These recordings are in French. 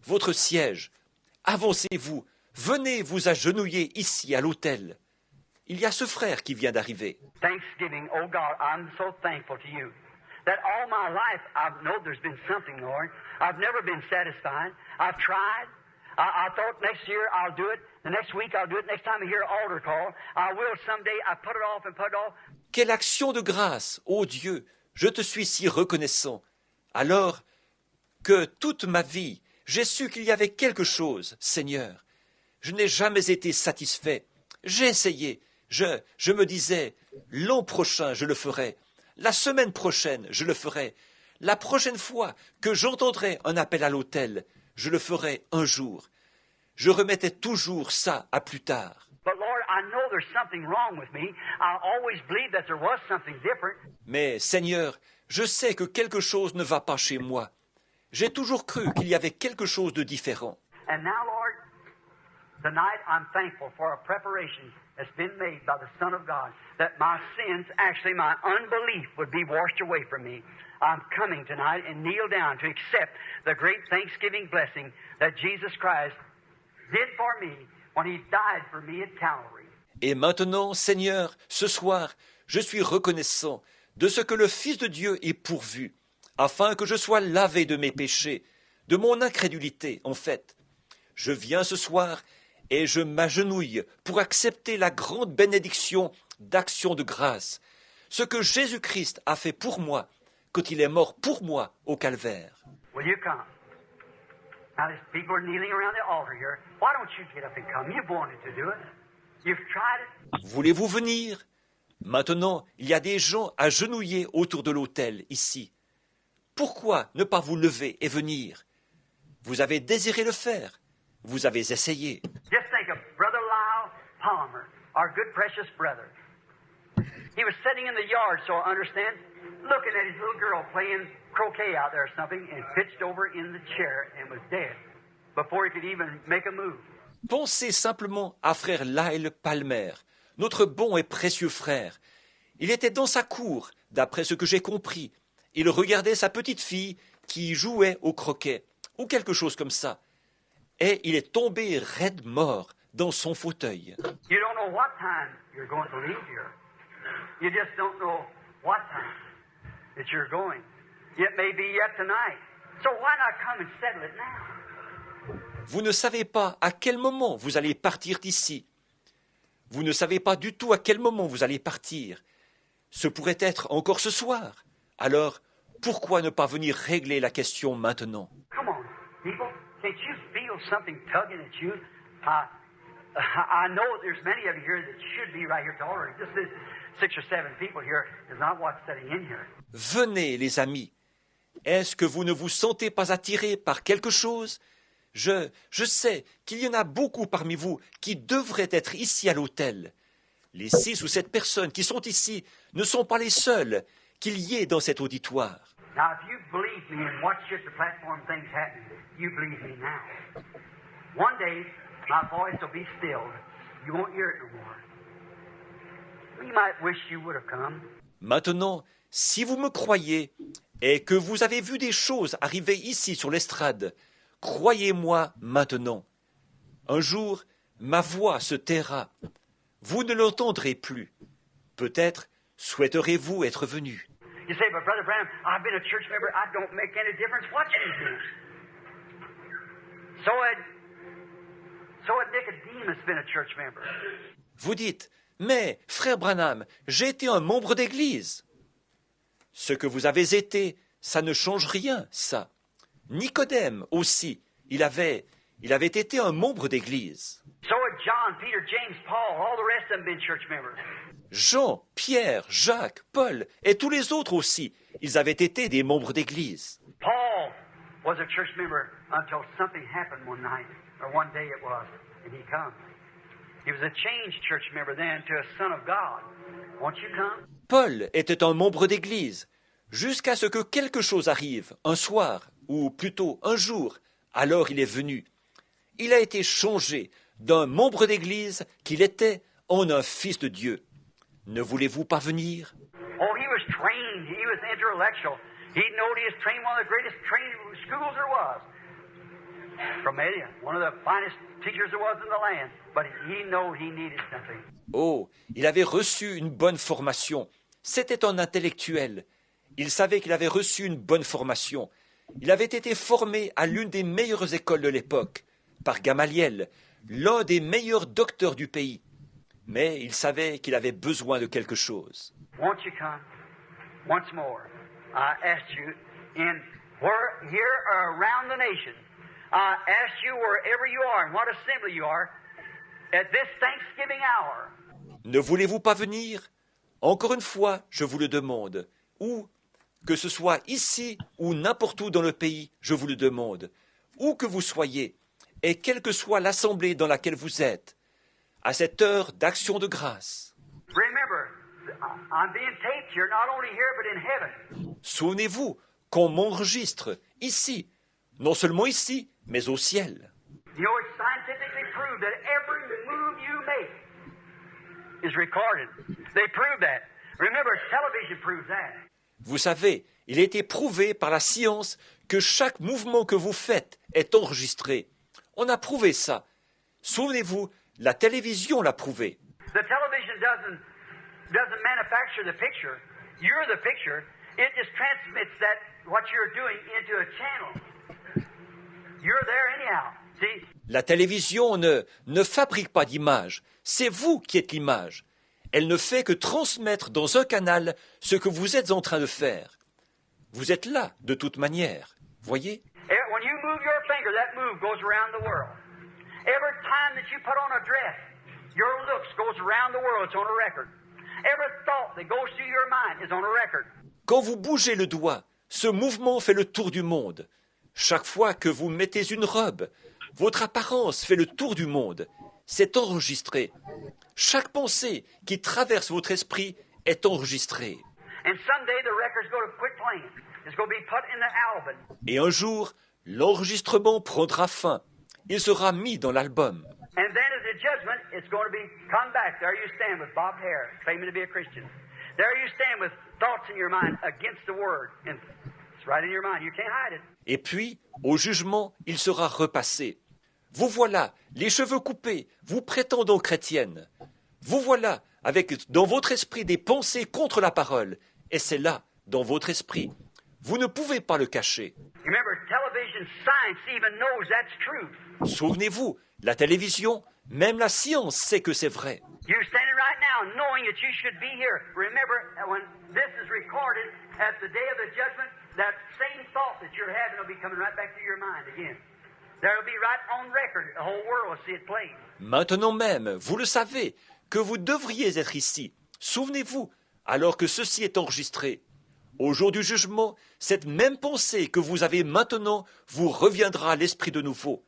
votre siège. Avancez-vous, venez vous agenouiller ici à l'autel. Il y a ce frère qui vient d'arriver. Thanksgiving, oh God, I'm so thankful to you that all my life I've known there's been something, Lord. I've never been satisfied. I've tried. I thought next year I'll do it. The next week I'll do it. Next time I hear an altar call, I will someday. I put it off and put it off. Quelle action de grâce, ô Dieu, je te suis si reconnaissant. Alors que toute ma vie, j'ai su qu'il y avait quelque chose, Seigneur. Je n'ai jamais été satisfait. J'ai essayé. Je me disais, l'an prochain, je le ferai. La semaine prochaine, je le ferai. La prochaine fois que j'entendrai un appel à l'autel, je le ferai un jour. Je remettais toujours ça à plus tard. Mais Seigneur, je sais que quelque chose ne va pas chez moi. J'ai toujours cru qu'il y avait quelque chose de différent. And now, Lord, tonight I'm thankful for a preparation that's been made by the Son of God, that my sins, actually my unbelief, would be washed away from me. I'm coming tonight and kneel down to accept the great Thanksgiving blessing that Jesus Christ did for me when He died for me at Calvary. Et maintenant, Seigneur, ce soir, je suis reconnaissant de ce que le Fils de Dieu est pourvu, afin que je sois lavé de mes péchés, de mon incrédulité, en fait. Je viens ce soir et je m'agenouille pour accepter la grande bénédiction d'action de grâce, ce que Jésus-Christ a fait pour moi, quand il est mort pour moi au calvaire. Will you come? Now, these people are kneeling around the altar here. Why don't you get up and come? You've wanted to do it. You've tried it. Voulez-vous venir? Maintenant, il y a des gens agenouillés autour de l'autel, ici. Pourquoi ne pas vous lever et venir? Vous avez désiré le faire. Vous avez essayé. Just think of Brother Lyle Palmer, our good precious brother. He was sitting in the yard, so I understand, looking at his little girl playing croquet out there or something, and pitched over in the chair and was dead before he could even make a move. Pensez simplement à frère Lyle Palmer, notre bon et précieux frère. Il était dans sa cour, d'après ce que j'ai compris. Il regardait sa petite fille qui jouait au croquet, ou quelque chose comme ça. Et il est tombé raide mort dans son fauteuil. You don't know what time you're going to leave here. You just don't know what time that you're going. It may be yet tonight. So why not come and settle it now? Vous ne savez pas à quel moment vous allez partir d'ici. Vous ne savez pas du tout à quel moment vous allez partir. Ce pourrait être encore ce soir. Alors, pourquoi ne pas venir régler la question maintenant? Come on, people. Can't you feel something tugging at you? I know there's many of you here that should be right here to already. Just this 6 or 7 people here is not what's sitting in here. Venez, les amis. Est-ce que vous ne vous sentez pas attirés par quelque chose? Je sais qu'il y en a beaucoup parmi vous qui devraient être ici à l'autel. Les 6 ou 7 personnes qui sont ici ne sont pas les seules qu'il y ait dans cet auditoire. Now, if you believe me and watch just the platform things happening, you believe me now. One day, my voice will be stilled. You won't hear it no more. You might wish you would have come. Maintenant, si vous me croyez et que vous avez vu des choses arriver ici sur l'estrade, croyez-moi maintenant. Un jour, ma voix se taira. Vous ne l'entendrez plus. Peut-être souhaiterez-vous être venu. You say, but Brother Branham, I've been a church member. I don't make any difference what you do. So had Nicodemus been a church member. Vous dites, mais, frère Branham, j'ai été un membre d'église. Ce que vous avez été, ça ne change rien, ça. Nicodème aussi, il avait été un membre d'église. So had John, Peter, James, Paul, all the rest of them been church members. Jean, Pierre, Jacques, Paul et tous les autres aussi, ils avaient été des membres d'église. Paul was a church member until something happened one night, or one day it was, and he comes. He was a changed church member then to a son of God. Won't you come? Paul était un membre d'église, jusqu'à ce que quelque chose arrive, un soir, ou plutôt un jour, alors il est venu. Il a été changé d'un membre d'église qu'il était en un fils de Dieu. Ne voulez-vous pas venir? Oh, he was trained. He was intellectual. He knowed he was trained one of the greatest training schools there was. from Media, one of the finest teachers there was in the land, but he knew he needed something. Oh, il avait reçu une bonne formation. C'était un intellectuel. Il savait qu'il avait reçu une bonne formation. Il avait été formé à l'une des meilleures écoles de l'époque, par Gamaliel, l'un des meilleurs docteurs du pays. Mais il savait qu'il avait besoin de quelque chose. Won't you come once more? I asked you here or around the nation. I asked you wherever you are and what assembly you are at this Thanksgiving hour. Ne voulez-vous pas venir? Encore une fois, je vous le demande. Ou, que ce soit ici ou n'importe où dans le pays, je vous le demande. Où que vous soyez, et quelle que soit l'assemblée dans laquelle vous êtes, à cette heure d'action de grâce. Remember, I'm being taped here, not only here but in heaven. Souvenez-vous qu'on m'enregistre ici, non seulement ici, mais au ciel. You know, it's scientifically proved that every move you make is recorded. They prove that. Remember, television proves that. Vous savez, il a été prouvé par la science que chaque mouvement que vous faites est enregistré. On a prouvé ça. Souvenez-vous, la télévision l'a prouvé. The television doesn't manufacture the picture. You're the picture. It just transmits that what you're doing into a channel. You're there anyhow. See? La télévision ne fabrique pas d'image. C'est vous qui êtes l'image. Elle ne fait que transmettre dans un canal ce que vous êtes en train de faire. Vous êtes là, de toute manière. Voyez? When you move your finger, that move goes around the world. Every time that you put on a dress, your looks goes around the world. It's on a record. Every thought that goes through your mind is on a record. Quand vous bougez le doigt, ce mouvement fait le tour du monde. Chaque fois que vous mettez une robe, votre apparence fait le tour du monde. C'est enregistré. Chaque pensée qui traverse votre esprit est enregistrée. And someday the record's going to quit playing. It's going to be put in the album. Et un jour, l'enregistrement prendra fin. Il sera mis dans l'album. And then at the judgment, it's going to be, come back. There you stand with bobbed hair, claiming to be a Christian. There you stand with thoughts in your mind against the word. And it's right in your mind. You can't hide it. Et puis, au jugement, il sera repassé. Vous voilà, les cheveux coupés, vous prétendant chrétienne. Vous voilà, avec dans votre esprit des pensées contre la parole. Et c'est là, dans votre esprit. Vous ne pouvez pas le cacher. Remember, television science even knows that's true. Souvenez-vous, la télévision, même la science sait que c'est vrai. You're standing right now knowing that you should be here. Remember, when this is recorded at the day of the judgment, that same thought that you're having will be coming right back to your mind again. That'll be right on record. The whole world will see it played. Maintenant même, vous le savez, que vous devriez être ici. Souvenez-vous, alors que ceci est enregistré. Au jour du jugement, cette même pensée que vous avez maintenant vous reviendra à l'esprit de nouveau.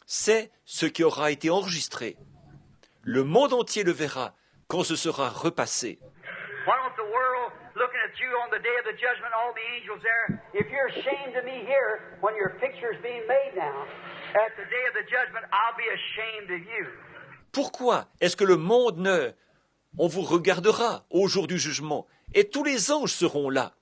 C'est ce qui aura été enregistré. Le monde entier le verra quand ce sera repassé. Why don't the world, looking at you on the day of the judgment, all the angels there, if you're ashamed of me here when your picture's being made now, at the day of the judgment, I'll be ashamed of you. Pourquoi est-ce que le monde ne... On vous regardera au jour du jugement, et tous les anges seront là.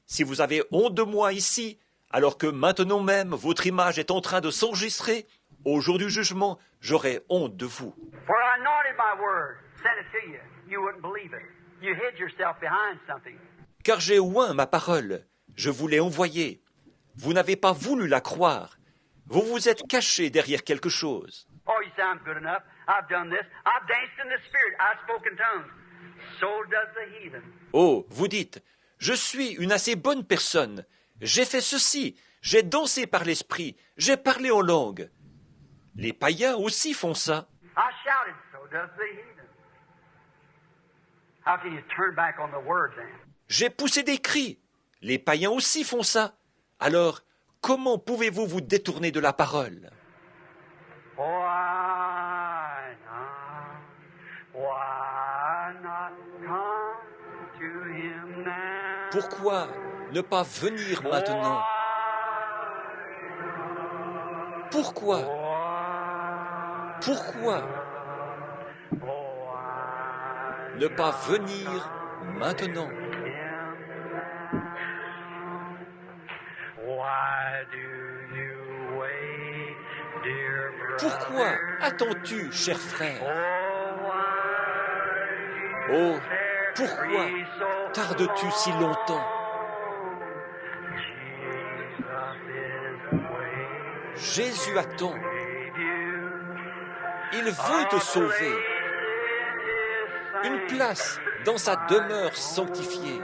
Si vous avez honte de moi ici, alors que maintenant même votre image est en train de s'enregistrer, au jour du jugement, j'aurai honte de vous. For I anointed my word, sent it to you. You wouldn't believe it. You hid yourself behind something. Car j'ai oint ma parole, je vous l'ai envoyée. Vous n'avez pas voulu la croire. Vous vous êtes caché derrière quelque chose. Oh, you say I'm good enough. I've done this. I've danced in the spirit. I've spoken tongues. So does the heathen. Oh, vous dites, je suis une assez bonne personne. J'ai fait ceci, j'ai dansé par l'esprit, j'ai parlé en langue. Les païens aussi font ça. I shouted. So does the heathen. How can you turn back on the word then? J'ai poussé des cris. Les païens aussi font ça. Alors, comment pouvez-vous vous détourner de la parole? Why not come to him now? Pourquoi ne pas venir maintenant? Pourquoi? Pourquoi ne pas venir maintenant? Why do you wait? Pourquoi attends-tu, cher frère? Oh, pourquoi tardes-tu si longtemps? Jésus attend. Il veut te sauver. Une place dans sa demeure sanctifiée.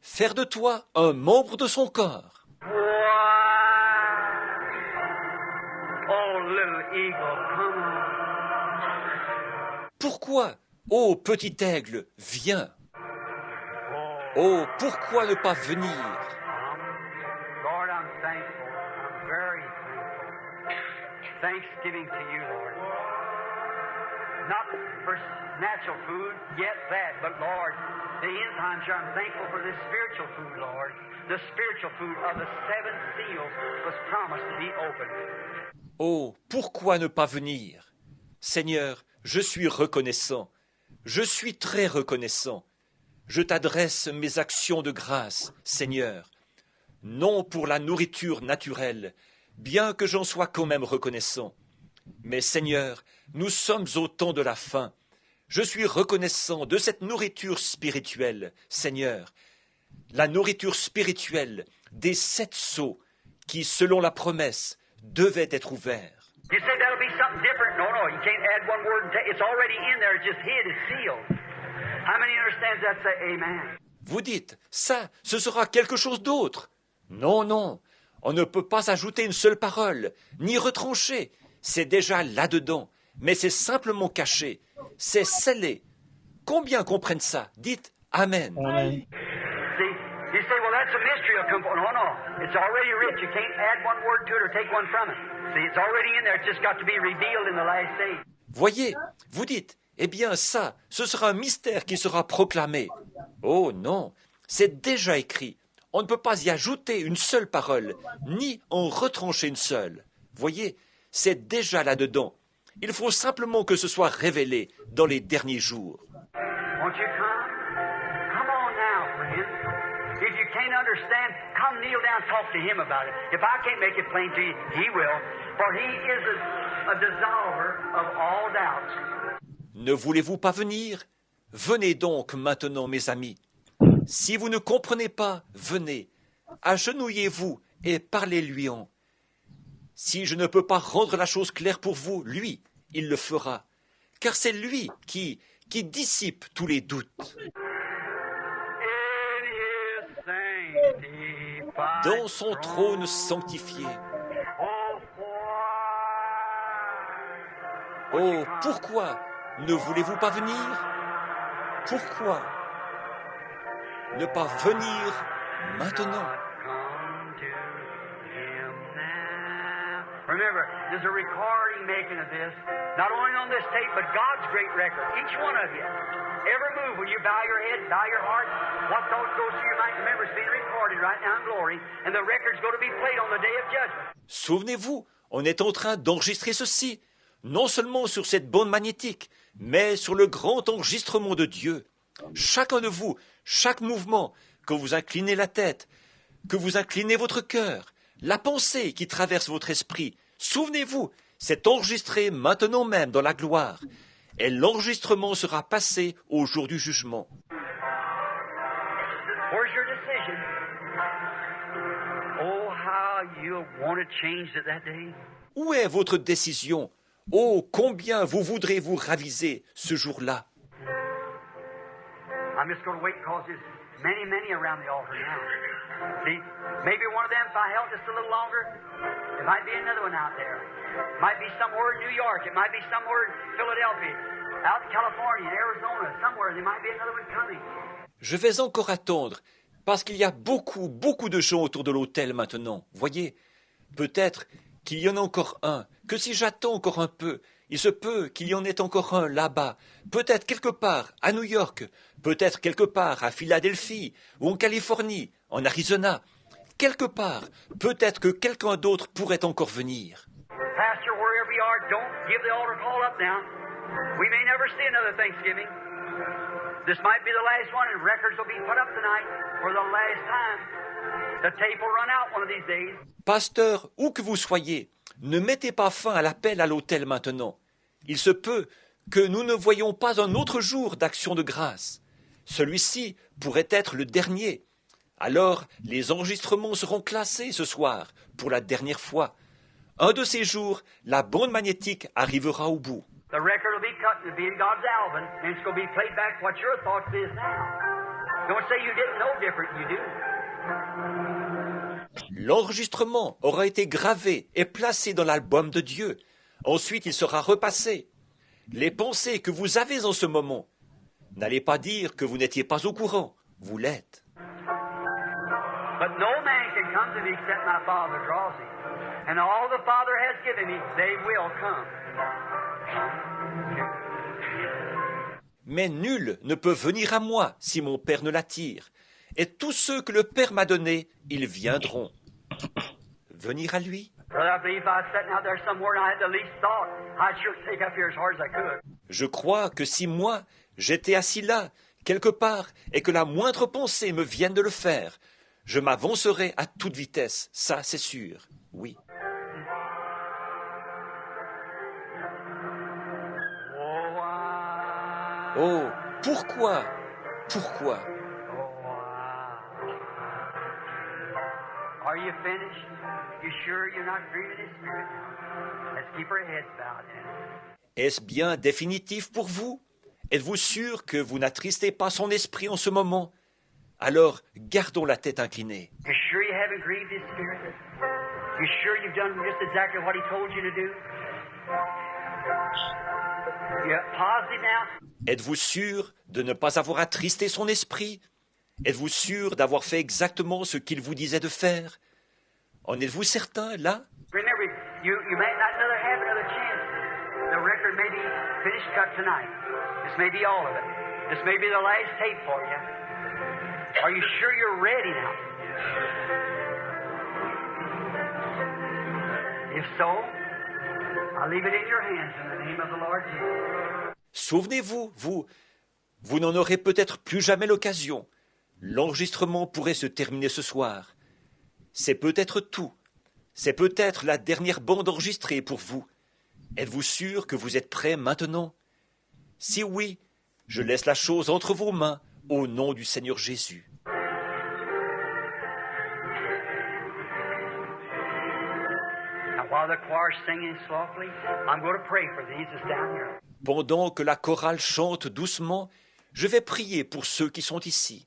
Faire de toi un membre de son corps. Pourquoi, ô petit aigle, viens? Oh, pourquoi ne pas venir? Lord, I'm thankful. I'm very thankful. Thanksgiving to you, Lord. Not for natural food, yet that, but Lord, the end times here, I'm thankful for this spiritual food, Lord. The spiritual food of the 7 seals was promised to be opened. Oh, pourquoi ne pas venir? Seigneur, je suis reconnaissant. Je suis très reconnaissant. Je t'adresse mes actions de grâce, Seigneur. Non pour la nourriture naturelle, bien que j'en sois quand même reconnaissant. Mais Seigneur, nous sommes au temps de la fin. Je suis reconnaissant de cette nourriture spirituelle, Seigneur. La nourriture spirituelle des 7 sceaux qui, selon la promesse, devaient être ouverts. You say that'll be something different? No, you can't add one word and it's already in there, it's just hid, it's sealed. How many understands that? Say amen. Vous dites, ça, ce sera quelque chose d'autre. Non, on ne peut pas ajouter une seule parole, ni retrancher. C'est déjà là-dedans, mais c'est simplement caché. C'est scellé. Combien comprennent ça? Dites Amen. Amen. See, you say, well, that's a mystery. No. It's already written. You can't add one word to it or take one from it. See, it's already in there. It's just got to be revealed in the last days. Voyez, vous dites, eh bien ça, ce sera un mystère qui sera proclamé. Oh non, c'est déjà écrit. On ne peut pas y ajouter une seule parole, ni en retrancher une seule. Voyez, c'est déjà là-dedans. Il faut simplement que ce soit révélé dans les derniers jours. Won't you come? Come on now, friend. If you can't understand, come kneel down and talk to him about it. If I can't make it plain to you, he will. For he is a dissolver of all doubts. Ne voulez-vous pas venir? Venez donc maintenant, mes amis. Si vous ne comprenez pas, venez. Agenouillez-vous et parlez-lui en. Si je ne peux pas rendre la chose claire pour vous, lui, il le fera. Car c'est lui qui dissipe tous les doutes. Dans son trône sanctifié. Oh, pourquoi ne voulez-vous pas venir? Pourquoi ne pas venir maintenant? Remember, there's a recording making of this, not only on this tape, but God's great record. Each one of you, every move, when you bow your head, bow your heart, what thoughts goes through your mind, remember it's being recorded right now in glory, and the record's going to be played on the day of judgment. Souvenez-vous, on est en train d'enregistrer ceci, non seulement sur cette bande magnétique, mais sur le grand enregistrement de Dieu. Chacun de vous, chaque mouvement, quand vous inclinez la tête, que vous inclinez votre cœur, la pensée qui traverse votre esprit, souvenez-vous, c'est enregistré maintenant même dans la gloire, et l'enregistrement sera passé au jour du jugement. Where's your decision? Oh, how you want to change it that day. Où est votre décision? Oh, combien vous voudrez vous raviser ce jour-là? I'm just going to wait because there's many around the altar now. See, maybe one of them, if I held just a little longer, there might be another one out there. It might be somewhere in New York. It might be somewhere in Philadelphia, out in California, in Arizona, somewhere. There might be another one coming. Je vais encore attendre, parce qu'il y a beaucoup de gens autour de l'autel maintenant. Voyez, peut-être qu'il y en a encore un, que si j'attends encore un peu, il se peut qu'il y en ait encore un là-bas, peut-être quelque part à New York, peut-être quelque part à Philadelphie, ou en Californie, en Arizona. Quelque part, peut-être que quelqu'un d'autre pourrait encore venir. Pastor, wherever you are, don't give the altar call up now. We may never see another Thanksgiving. This might be the last one, and records will be put up tonight for the last time. The tape will run out one of these days. Pasteur, où que vous soyez, ne mettez pas fin à l'appel à l'autel maintenant. Il se peut que nous ne voyions pas un autre jour d'action de grâce. Celui-ci pourrait être le dernier. Alors, les enregistrements seront classés ce soir, pour la dernière fois. Un de ces jours, la bande magnétique arrivera au bout. The record will be cut and it'll be in God's album, and it's going to be played back what your thoughts is now. Don't say you didn't know different, you do. L'enregistrement aura été gravé et placé dans l'album de Dieu. Ensuite, il sera repassé. Les pensées que vous avez en ce moment, n'allez pas dire que vous n'étiez pas au courant. Vous l'êtes. But no man can come to me except my Father draws him. And all the Father has given me, they will come. Mais nul ne peut venir à moi si mon Père ne l'attire. Et tous ceux que le Père m'a donnés, ils viendront. Venir à lui? Je crois que si moi, j'étais assis là, quelque part, et que la moindre pensée me vienne de le faire, je m'avancerai à toute vitesse, ça c'est sûr, oui. Oh, pourquoi? Pourquoi? Are you finished? You sure you're not grieving His Spirit now? Let's keep our heads bowed then. Est-ce bien définitif pour vous? Êtes-vous sûr que vous n'attristez pas son esprit en ce moment? Alors, gardons la tête inclinée. You sure you haven't grieved His Spirit? You sure you've done just exactly what He told you to do? You're positive now? Êtes-vous sûr de ne pas avoir attristé son esprit? Êtes-vous sûr d'avoir fait exactement ce qu'il vous disait de faire? En êtes-vous certain, là? Remember, you may not have another chance. The record may be finished cut tonight. This may be all of it. This may be the last tape for you. Are you sure you're ready now? If so, I'll leave it in your hands in the name of the Lord Jesus. Souvenez-vous, vous n'en aurez peut-être plus jamais l'occasion. L'enregistrement pourrait se terminer ce soir. C'est peut-être tout. C'est peut-être la dernière bande enregistrée pour vous. Êtes-vous sûr que vous êtes prêt maintenant? Si oui, je laisse la chose entre vos mains au nom du Seigneur Jésus. Pendant que la chorale chante doucement, je vais prier pour ceux qui sont ici.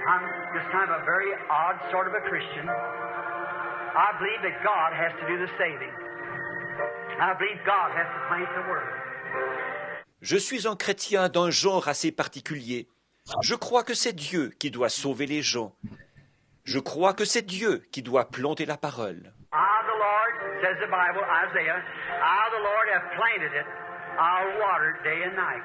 I'm just kind of a very odd sort of a Christian. I believe that God has to do the saving. I believe God has to plant the word. Je suis un chrétien d'un genre assez particulier. Je crois que c'est Dieu qui doit sauver les gens. Je crois que c'est Dieu qui doit planter la parole. I, the Lord, says the Bible, Isaiah, I, the Lord, have planted it. I'll water it day and night.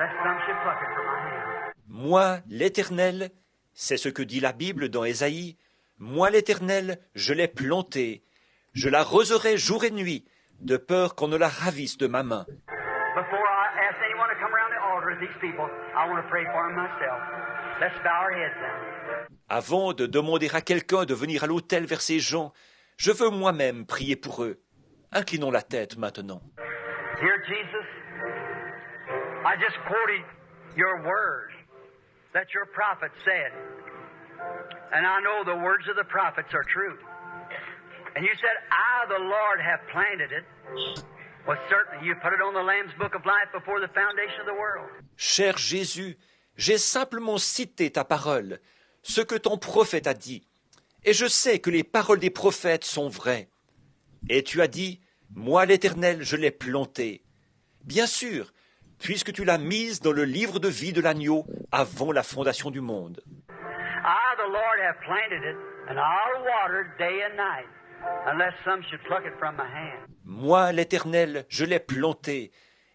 Lest some should pluck it from my hand. Moi, l'Éternel, c'est ce que dit la Bible dans Ésaïe, moi l'Éternel, je l'ai plantée, je l'arroserai jour et nuit, de peur qu'on ne la ravisse de ma main. Before I ask anyone to come around the altar as these people, I want to pray for them myself. Let's bow our heads down. Avant de demander à quelqu'un de venir à l'autel vers ces gens, je veux moi-même prier pour eux. Inclinons la tête maintenant. Dear Jesus, I just quoted your word that your prophet said. And I know the words of the prophets are true. And you said, I, the Lord, have planted it. Well, certainly you put it on the Lamb's Book of Life before the foundation of the world. Cher Jésus, j'ai simplement cité ta parole, ce que ton prophète a dit. Et je sais que les paroles des prophètes sont vraies. Et tu as dit, moi l'Éternel, je l'ai planté. Bien sûr, puisque tu l'as mise dans le livre de vie de l'agneau avant la fondation du monde. I, the Lord, have planted it, and I'll water it day and night, unless some should pluck it from my hand. Moi, l'Éternel, je l'ai plantée,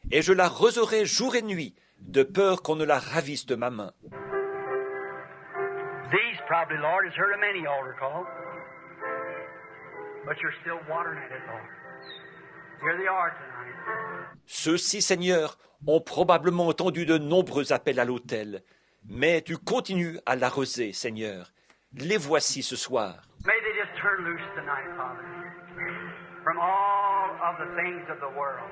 et je l'arroserai jour et nuit, de peur qu'on ne la ravisse de ma main. These probably, Lord, has heard of many altar calls, but you're still watering it, Lord. Here they are tonight. Ceux-ci, Seigneur, ont probablement entendu de nombreux appels à l'autel, mais tu continues à l'arroser, Seigneur. Les voici ce soir. May they just turn loose tonight, Father, from all of the things of the world,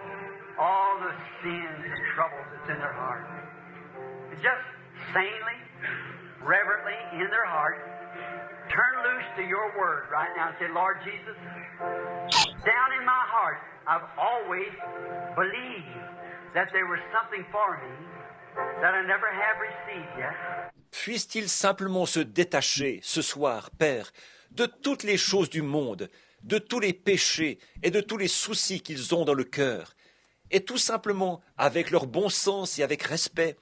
all the sins and troubles that's in their heart. Just sanely, reverently in their heart, turn loose to your word right now and say, Lord Jesus, down in my heart, I've always believed that there was something for me that I never have received yet. Puisse-t-il simplement se détacher, ce soir, Père, de toutes les choses du monde, de tous les péchés et de tous les soucis qu'ils ont dans le cœur, et tout simplement, avec leur bon sens et avec respect,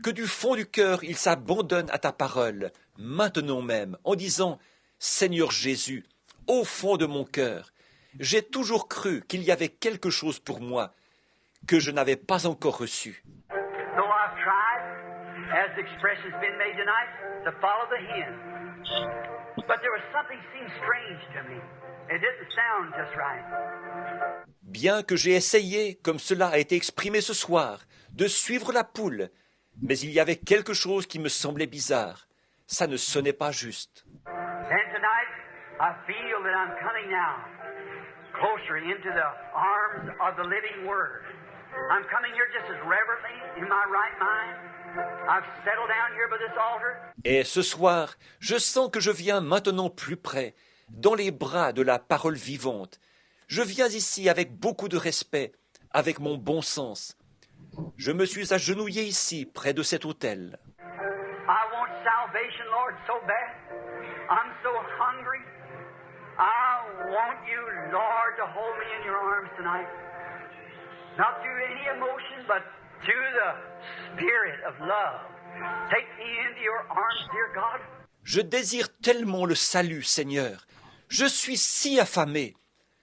que du fond du cœur ils s'abandonnent à ta parole, maintenant même, en disant « Seigneur Jésus, au fond de mon cœur, j'ai toujours cru qu'il y avait quelque chose pour moi que je n'avais pas encore reçu. » Though I've tried, as the expression's been made tonight, to follow the hymn, but there was something seemed strange to me. It didn't sound just right. Bien que j'ai essayé, comme cela a été exprimé ce soir, de suivre la poule, mais il y avait quelque chose qui me semblait bizarre. Ça ne sonnait pas juste. And tonight, I feel that I'm coming now closer into the arms of the living Word. I'm coming here just as reverently in my right mind. I've settled down here by this altar. Et ce soir, je sens que je viens maintenant plus près, dans les bras de la parole vivante. Je viens ici avec beaucoup de respect, avec mon bon sens. Je me suis agenouillé ici, près de cet autel. I want salvation, Lord, so bad. I'm so hungry. I want you, Lord, to hold me in your arms tonight. Not through any emotion, but through the spirit of love. Take me into your arms, dear God. Je désire tellement le salut, Seigneur. Je suis si affamé.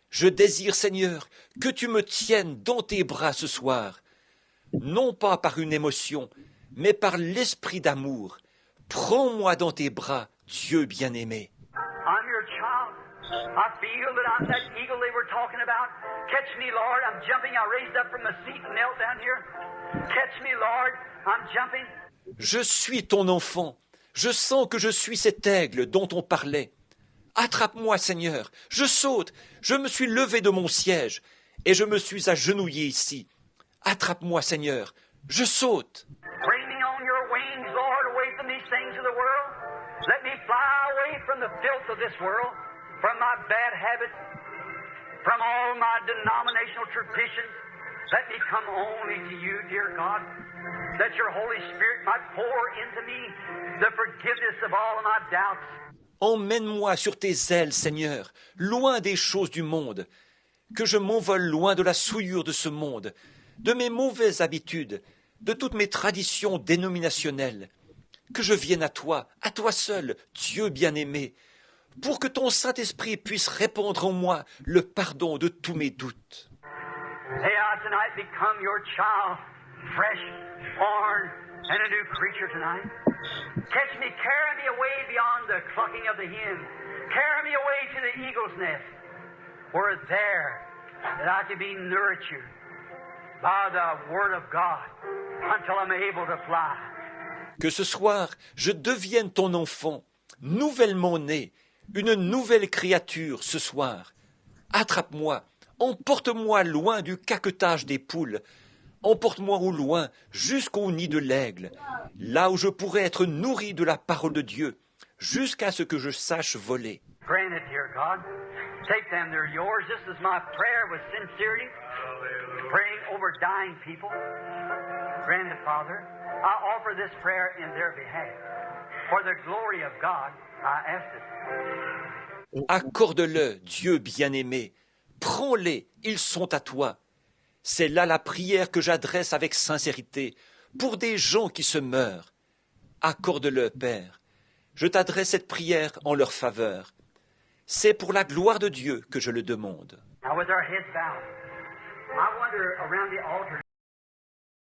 Je désire, Seigneur, que tu me tiennes dans tes bras ce soir. Non pas par une émotion, mais par l'esprit d'amour. Prends-moi dans tes bras, Dieu bien-aimé. I'm your child. I feel that I'm that eagle they were talking about. Catch me, Lord. I'm jumping. I raised up from the seat and knelt down here. Catch me, Lord. I'm jumping. Je suis ton enfant. Je sens que je suis cet aigle dont on parlait. Attrape-moi, Seigneur. Je saute. Je me suis levé de mon siège et je me suis agenouillé ici. Attrape-moi, Seigneur. Je saute. Bring me on your wings, Lord, away from these things of the world. Let me fly away from the filth of this world, from my bad habits, from all my denominational traditions. Let me come only to you, dear God, that your Holy Spirit might pour into me the forgiveness of all of my doubts. Emmène-moi sur tes ailes, Seigneur, loin des choses du monde, que je m'envole loin de la souillure de ce monde, de mes mauvaises habitudes, de toutes mes traditions dénominationnelles, que je vienne à toi seul, Dieu bien-aimé, pour que ton Saint-Esprit puisse répandre en moi le pardon de tous mes doutes. May I tonight become your child, fresh, born, and a new creature tonight. Catch me, carry me away beyond the clucking of the hen. Carry me away to the eagle's nest, where there that I can be nurtured by the Word of God until I'm able to fly. Que ce soir, je devienne ton enfant, nouvellement né, une nouvelle créature ce soir. Attrape-moi, emporte-moi loin du caquetage des poules, emporte-moi au loin jusqu'au nid de l'aigle, là où je pourrais être nourri de la parole de Dieu, jusqu'à ce que je sache voler. Grant it, dear God. Take them, they're yours. This is my prayer with sincerity, praying over dying people. Grant it, Father. I offer this prayer in their behalf. For the glory of God, I ask it. Accorde-le, Dieu bien-aimé. Prends-les, ils sont à toi. C'est là la prière que j'adresse avec sincérité pour des gens qui se meurent. Accorde-le, Père. Je t'adresse cette prière en leur faveur. C'est pour la gloire de Dieu que je le demande. Now, with our heads bowed, I wonder around the altar.